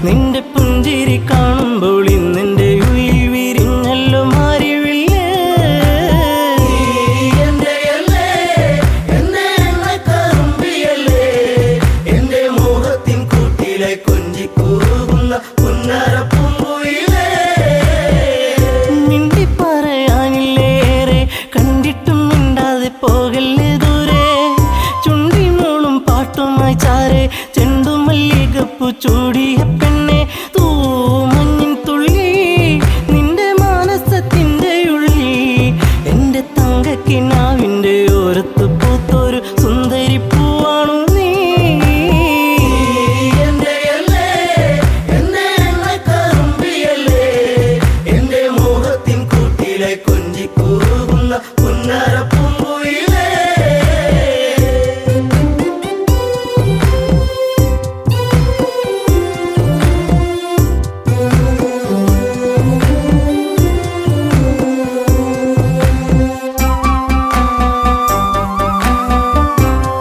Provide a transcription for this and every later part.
നിന്റെ പുഞ്ചിരി കാണുമ്പോൾ ഇന്നെന്റെ ഉള്ളിൽ വിരിഞ്ഞല്ലോ മാറിവില്ലേ. എന്റെ മോഹത്തിൻ കൂട്ടിലെ കൊഞ്ചിക്കൂകുന്ന പുന്നരപ്പൂങ്കുയിലേ. മിണ്ടി പറയാനില്ലേറെ കണ്ടിട്ടും മിണ്ടാതെ പോകല്ലേ ദൂരെ. ചുണ്ടി മൂളും പാട്ടുമായി ചാരെ ചെണ്ടുമല്ലികപ്പൂ ചൂടിയ പെണ്ണെ തൂമഞ്ഞിൻ തുള്ളി നിന്റെ മാനസത്തിന്റെ ഉള്ളി. എന്റെ തങ്കക്കിനാവിന്റെ ഓരത്ത് പൂത്തൊരു സുന്ദരി പൂവാണു നീ. എന്റെ മോഹത്തിൻ കൂട്ടിലെ കൊഞ്ചിക്കൂകുന്ന പുന്നരപ്പൂങ്കുയിലേ.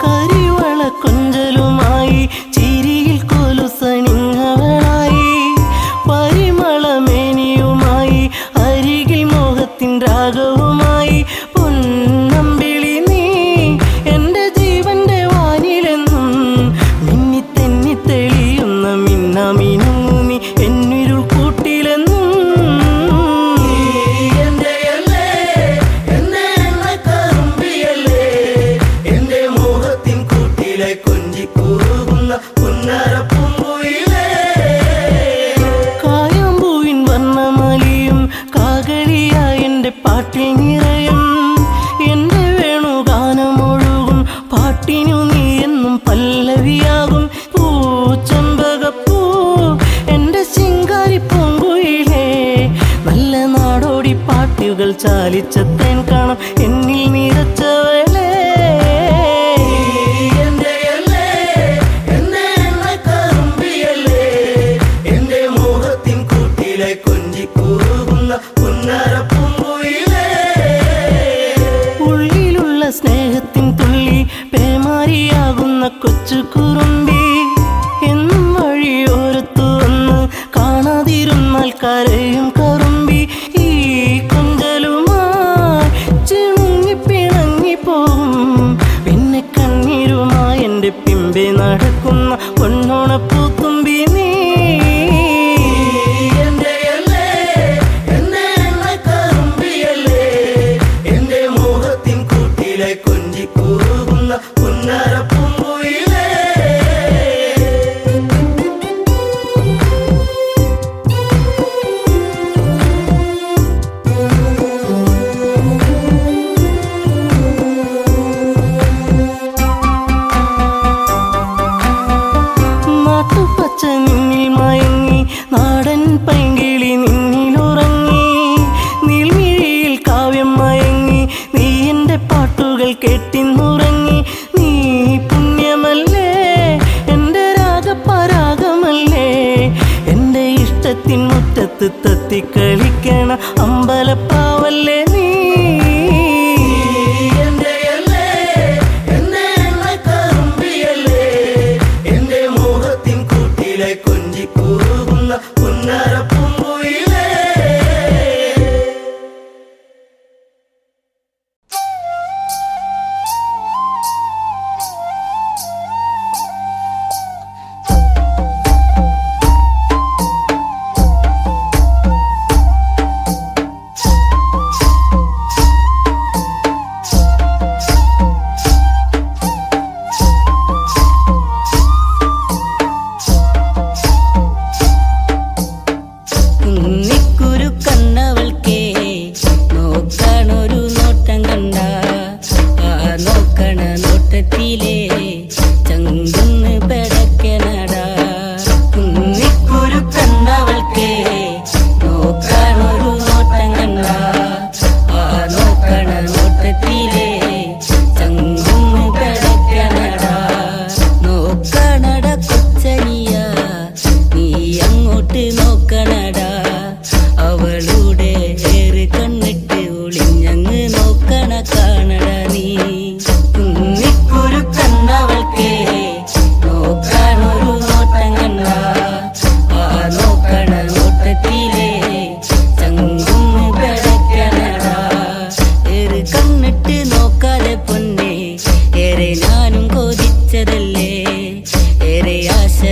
കരിവള കൊഞ്ചലുമായി ചിരിയിൽ കൊലുസണിഞ്ഞവളായി പരിമളമേനിയുമായി അരികിൽ മോഹത്തിൻ രാഗവുമായി പൊന്നമ്പിളി നീ എന്റെ ജീവന്റെ വാനിലെന്നും മിന്നി തെന്നി തെളിയുന്ന മിന്നാമിനുങ്ങി എന്നിരുൾ കൂട്ടിലെന്നും. എന്റെ മോഹത്തിൻ കൂട്ടിലെ കൊഞ്ചിക്കൂകുന്ന പുന്നരപ്പൂങ്കുയിലേ. കായാമ്പൂവിൻ വർണ്ണമലിയും കാകളിയായ എന്റെ പാട്ടിൽ നിറയും. എന്റെ വേണുഗാനമൊഴുകും പാട്ടിനു നീ എന്നും പല്ലവിയാകും. പൂച്ചെമ്പകപ്പൂ എന്റെ ശിങ്കാരി പൂങ്കുയിലേ. നല്ല നാടോടി പാട്ടുകൾ ചാലിച്ച തേൻ കാണാം എന്നിൽ നിറച്ചവളേ. എന്റെ മോഹത്തിൻ കൂട്ടിലെ കൊഞ്ചിക്കൂകുന്ന പുന്നരപ്പൂങ്കുയിലേ. ഉള്ളിലുള്ള സ്നേഹത്തിൻ തുള്ളി പേമാരിയാകുന്ന കൊച്ചു കുറുമ്പി എന്നും വഴിയോരത്തു വന്ന് കാണാതിരുന്നാൽ കരയും കറുമ്പി. ഈ കൊഞ്ചലുമായി ചിണുങ്ങി പിണങ്ങിപ്പോകും പിന്നെ കണ്ണീരുമായി എന്റെ പിമ്പെ നടക്കുന്ന പൊന്നോണപ്പൂത്തുമ്പി നീ. എന്റെ മോഹത്തിൻ കൂട്ടിലെ കൊഞ്ചിക്കൂകുന്ന പുന്നരപ്പൂങ്കുയിലേ. നാട്ടുപച്ച നിന്നിൽ മയങ്ങി നാടൻ പൈങ്കിളി നിന്നിലുറങ്ങി. നീൽമിഴിയിൽ കാവ്യം മയങ്ങി നീ എന്റെ പാട്ടുകൾ കെട്ടിന്നുറങ്ങി. നീ പുണ്യമല്ലേ എന്റെ രാഗപരാഗമല്ലേ. എന്റെ ഇഷ്ടത്തിൻ മുറ്റത്ത് തത്തിക്കളിക്കണ അമ്പലപ്പാവല്ലേ നീ. എന്റെ മോഹത്തിൻ കൂട്ടിലെ കൊഞ്ചിക്കൂകുന്ന പുന്നരപ്പൂങ്കുയിലേ.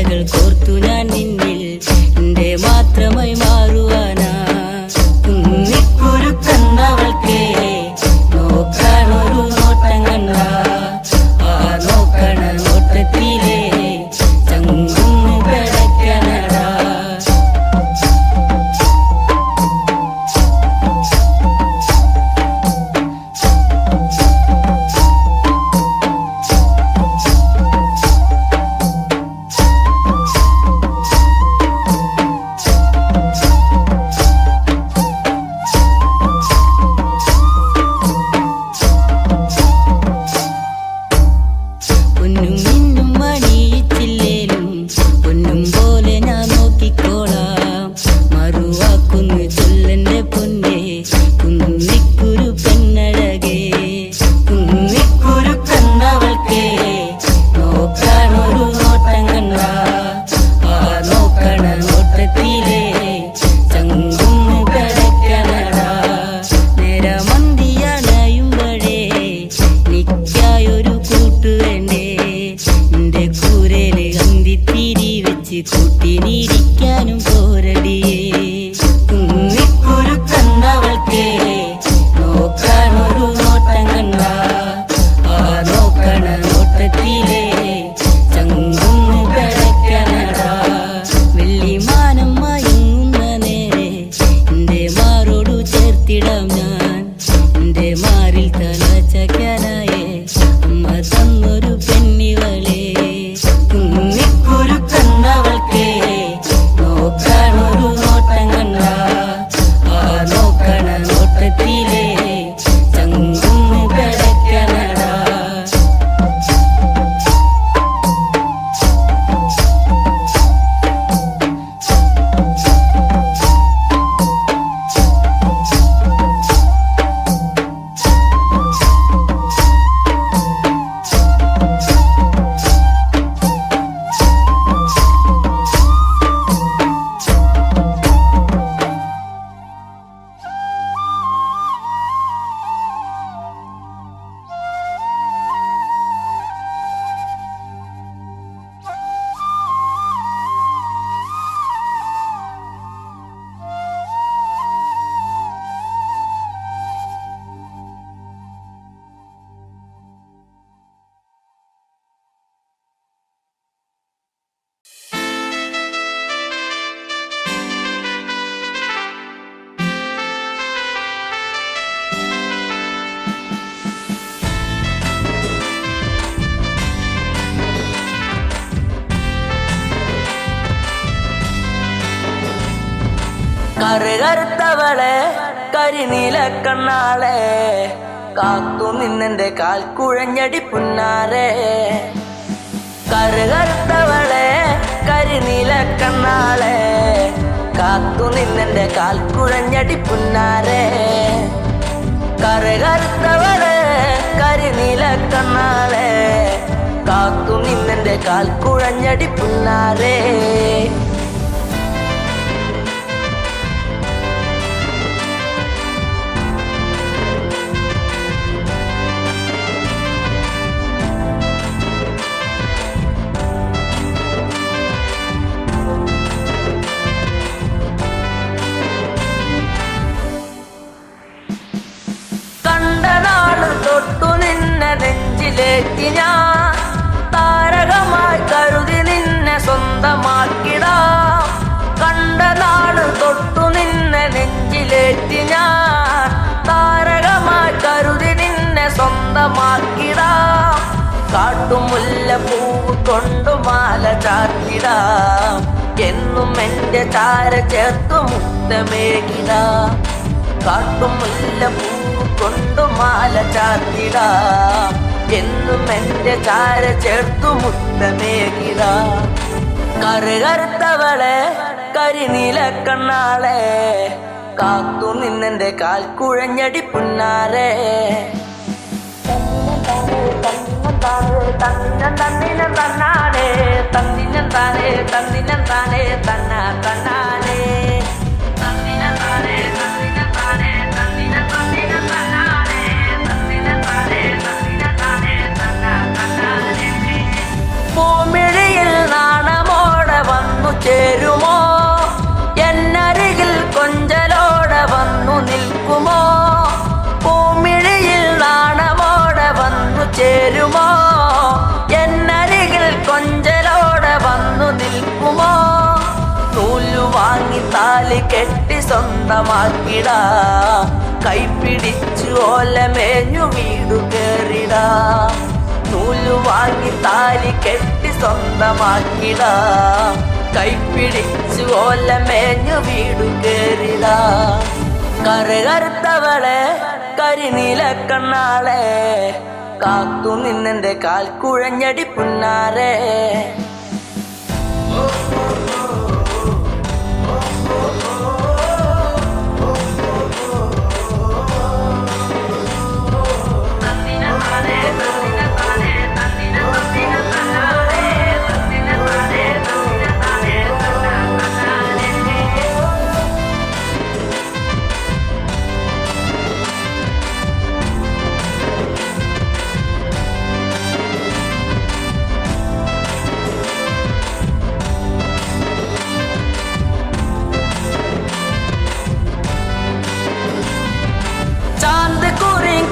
മാലകൾ കോർത്തു ഞാൻ നിന്നിൽ എന്റെ മാത്രമായി മാറുവാനാ. കുന്നിക്കുരുക്കന്നവൾക്കേ നോക്കാനൊരു നോട്ടം കണ്ട ആ നോക്കണ നോട്ടത്തിലേ ചങ്കുന്ന് കിടക്കണടാ. പൊന്നും മിന്നും മണിയിച്ചില്ലേലും പൊന്നും പോലെ ഞാൻ നോക്കിക്കോളാം. മറുവാക്കുന്നു ചൊല്ലെന്റെ പൊന്നേ കുന്നിക്കുരു പെണ്ണഴകേ. കുന്നിക്കുരുക്കന്നവൾക്കേ നോക്കാനൊരു നോട്ടം കണ്ട ആ നോക്കണ നോട്ടത്തിലേ ചങ്കുന്ന് കിടക്കണടാ. നേരമന്തിയണയുമ്പഴേ നിക്കായൊരു കൂട്ടു വേണ്ടേ. എന്റെ കൂരേല് അന്തിത്തിരി വെച്ച് കൂട്ടിനിരിക്കാനും പോരടിയേ. കുന്നിക്കുരുക്കന്നവൾക്കേ നോക്കാനൊരു നോട്ടം കണ്ട ആ നോക്കണ നോട്ടത്തിലേ ചങ്കുന്ന് കിടക്കണടാ. വെള്ളിമാനം മയങ്ങുന്ന നേരെ എന്റെ മാറോടു ചേർത്തിടാം ഞാൻ. എന്റെ മാറിൽ തല ചക്കനായേ അമ്മ തന്നൊരു പെണ്ണിവളേ. കുന്നിക്കുരുക്കന്നവൾക്കേ നോക്കാനൊരു നോട്ടം കണ്ട ആ നോക്കണ നോട്ടത്തിലേ ചങ്കുന്ന് കിടക്കണടാ. കറുകറുത്തവളെ കരിനീല കണ്ണാളെ കാത്തു നിന്നെന്റെ കാൽ കുഴഞ്ഞടി പുന്നാരെ. കറുകറുത്തവളെ കരിനീല കണ്ണാളെ കാത്തു നിന്നെന്റെ കാൽ കുഴഞ്ഞടി പുന്നാരെ. കറുകറുത്തവളെ കരിനീല കണ്ണാളെ കാത്തു നിന്നെന്റെ കാൽ കുഴഞ്ഞടി പുന്നാരെ. തൊട്ടു നിന്നെ നെഞ്ചിലേറ്റി ഞാൻ താരകമായി കരുതി നിന്നെ സ്വന്തമാക്കിടാം. കണ്ട നാള് തൊട്ടു നിന്നെ നെഞ്ചിലേറ്റി ഞാൻ താരകമായി കരുതി നിന്നെ സ്വന്തമാക്കിടാം. കാട്ടുമുല്ല പൂവ് കൊണ്ടു മാല ചാർത്തിടാം. എന്നും എന്റെ ചാര ചേർത്തു മുത്തമേകിടാം. കാട്ടുമുല്ല പൂവ് കൊണ്ടു മാല ചാർത്തിടാം. എന്നും എന്റെ ചാര ചേർത്തു മുത്തമേകിടാം. കറുകറുത്തവളെ കരിനീല കണ്ണാളെ കാത്തു നിന്നെന്റെ കാൽ കുഴഞ്ഞടി പുന്നാരെ. തന്നിനം തന്നാനേ തന്നിനം താനേ തന്നിനം താനേ തന്ന തന്നാനേ തന്നിനം താനേ തന്നിനം താനേ തന്നിനം തന്നിനം തന്നാനേ തന്നിനം താനേ തന്നിനം താനേ തന്ന തന്നാനേ. പൂമിഴിയിൽ നാണമോടെ ചേരുമോ എന്നരികിൽ കൊഞ്ചലോടെ വന്നു നിൽക്കുമോ പൂമിഴിയിൽ നാണമോടെ വന്നു ചേരുമോ എന്നരികിൽ കൊഞ്ചലോടെ വന്നു നിൽക്കുമോ നൂലു വാങ്ങി താലി കെട്ടി സ്വന്തമാക്കിടാ കൈപിടിച്ചു ഓലമേഞ്ഞു വീടു കേറിടാ നൂലു വാങ്ങി താലി കെട്ടി സ്വന്തമാക്കിടാ കൈപിടിച്ചു ഓലമേഞ്ഞു വീടു കേറിടാ കറുകറുത്തവളെ കരിനീല കണ്ണാളെ കാത്തു നിന്നെന്റെ കാൽ കുഴഞ്ഞടി പുന്നാരെ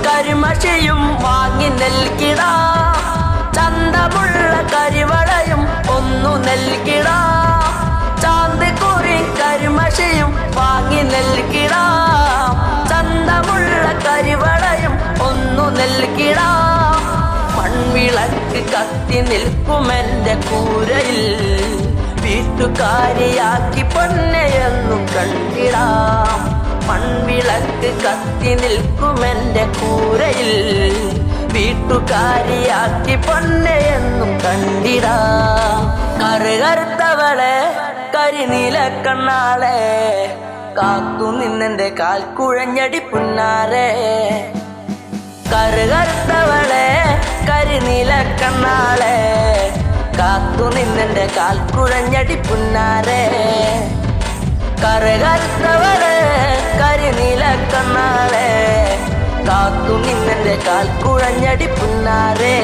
കരിമഷിയും വാങ്ങി നൽകിടാ ചന്തമുള്ള കരിവളയും ഒന്നു നൽകിടാ ചാന്ത് കുറി കരിമഷിയും വാങ്ങി നൽകിടാ ചന്തമുള്ള കരിവളയും ഒന്നു നൽകിടാ മൺവിളക്ക് കത്തി നിൽക്കുമെന്റെ കൂരയിൽ വീട്ടുകാരിയാക്കി പൊന്നെയെന്നു കണ്ടിടാം മൺവിളക്ക് കത്തി നിൽക്കുമെന്റെ കൂരയിൽ വീട്ടുകാരിയാക്കി പൊന്നെയെന്നും കണ്ടിടാ കറുകറുത്തവളെ കരിനീല കണ്ണാളെ കാത്തു നിന്നെന്റെ കാൽ കുഴഞ്ഞടി പുന്നാരെ കറുകറുത്തവളെ കരിനീല കണ്ണാളെ കാത്തു നിന്നെന്റെ കാൽ കുഴഞ്ഞടി പുന്നാരെ കറുകറുത്തവളെ കരിനീല കണ്ണാളെ കാത്തു നിന്നെന്റെ കാൽ കുഴഞ്ഞടി പുന്നാരെ